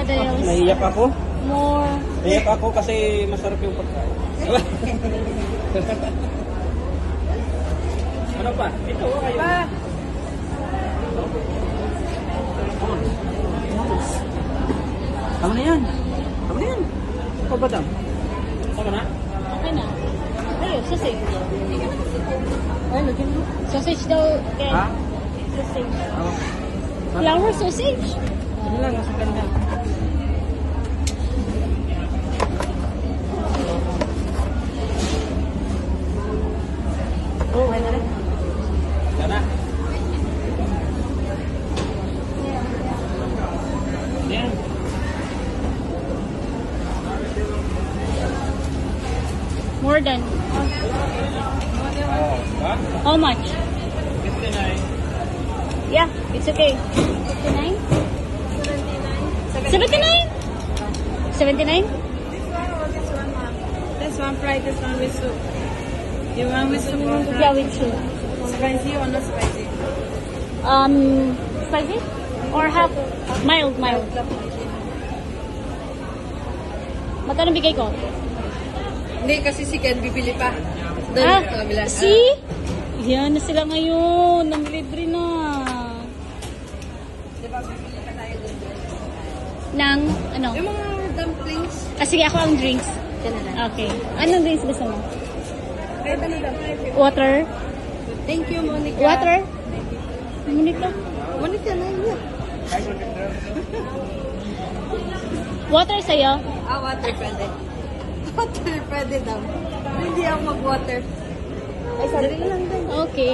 noodles. Naiyak ako. More. Naiyak ako kasi masarap yung pagkain. Ano pa? Ito, ayun. Pa. Tama na yan. Tama na yan. Ikaw ba dam? Tama na? Okay na. Ayun, sausage. Ay, lagyan mo. Sausage daw. Ken. Ha? Sausage. Oo. Flour sausage. Ano lang, nasa ganda. Oh, wala na. Sana. Yan. More than. Oh, ba? How much? 59. Yeah, it's okay. 59? 79? 79? This one fried, this one with soup. You want with soup or Yeah, fried? with soup. Spicy or not spicy? Spicy? Or half? Mild. Magkano bigay ko? Hindi, kasi si Ken bibili pa. Doon sa kabila. See? Yan na sila ngayon. Nang libre na. Diba, bibili pa tayo doon. Nang, ano? Yung mga dumplings. Sige, ako ang drinks. Yan na lang. Okay. Anong drinks gusto mo? Kahit ano dumplings. Water? Thank you, Monica. Water? Monica? Monica na yun. Water sa'yo? Water pwede. Water pwede daw. Hindi ako mag-water. Ay, sarili lang din. Okay.